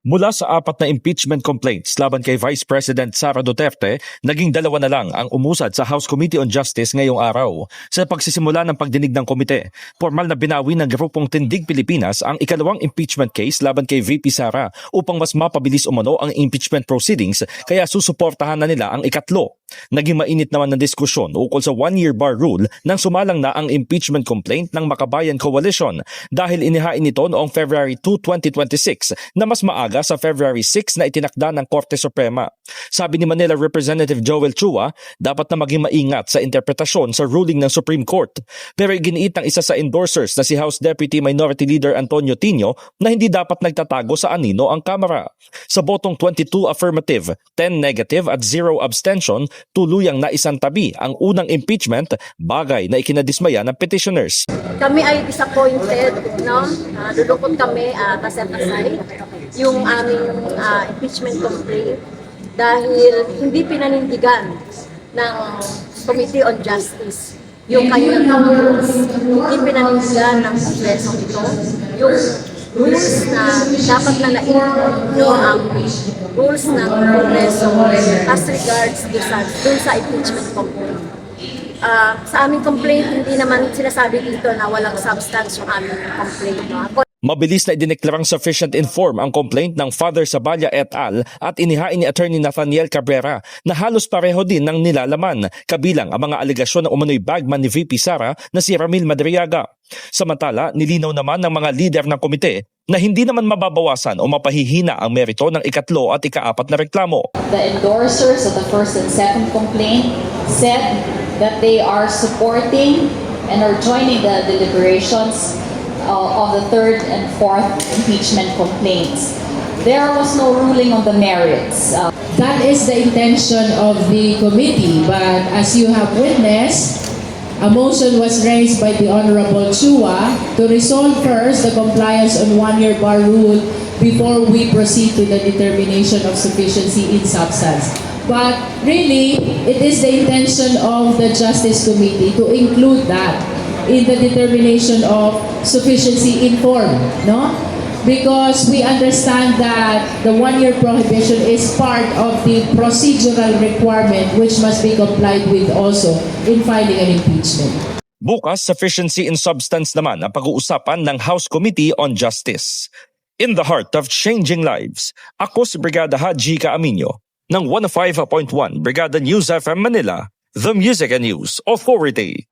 Mula sa 4 na impeachment complaints laban kay Vice President Sara Duterte, naging 2 na lang ang umusad sa House Committee on Justice ngayong araw. Sa pagsisimula ng pagdinig ng komite, formal na binawi ng grupong Tindig Pilipinas ang ikalawang impeachment case laban kay VP Sara upang mas mapabilis umano ang impeachment proceedings, kaya susuportahan na nila ang ikatlo. Naging mainit naman ng diskusyon ukol sa 1-year bar rule nang sumalang na ang impeachment complaint ng Makabayan Coalition dahil inihain ito noong February 2, 2026 na mas maaga sa February 6 na itinakda ng Korte Suprema. Sabi ni Manila Representative Joel Chua, dapat na maging maingat sa interpretasyon sa ruling ng Supreme Court. Pero iginiit ng isa sa endorsers na si House Deputy Minority Leader Antonio Tino na hindi dapat nagtatago sa anino ang Kamara. Sa botong 22 affirmative, 10 negative at 0 abstention, tuluyang naisantabi ang unang impeachment, bagay na ikinadismaya ng petitioners. Kami ay disappointed, no? Lulukot kami set aside yung aming impeachment complaint dahil hindi pinanindigan ng Committee on Justice yung kanilang rules, hindi pinanindigan ng Kongreso ito yung rules na dapat na ang rules ng Kongreso as regards dun sa impeachment complaint. Sa aming complaint, hindi naman sinasabi dito na walang substance yung aming complaint. No? Mabilis na idineklarang sufficient inform ang complaint ng Father Saballa et al. At inihain ni Attorney Nathaniel Cabrera na halos pareho din ng nilalaman, kabilang ang mga alegasyon ng umano'y bagman ni VP Sara na si Ramil Madriaga. Samantala, nilinaw naman ng mga lider ng komite na hindi naman mababawasan o mapahihina ang merito ng ikatlo at ika-4 na reklamo. The endorsers of the first and second complaint said that they are supporting and are joining the deliberations of the third and fourth impeachment complaints. There was no ruling on the merits. That is the intention of the committee, but as you have witnessed, a motion was raised by the Honorable Chua to resolve first the compliance on 1-year bar rule before we proceed to the determination of sufficiency in substance. But really, it is the intention of the Justice Committee to include that in the determination of sufficiency in form, no? Because we understand that the 1-year prohibition is part of the procedural requirement which must be complied with also in filing an impeachment. Bukas, sufficiency in substance naman ang pag-uusapan ng House Committee on Justice. In the heart of changing lives, ako si Brigada Haji Caaminio ng 105.1 Brigada News FM Manila, the Music and News Authority.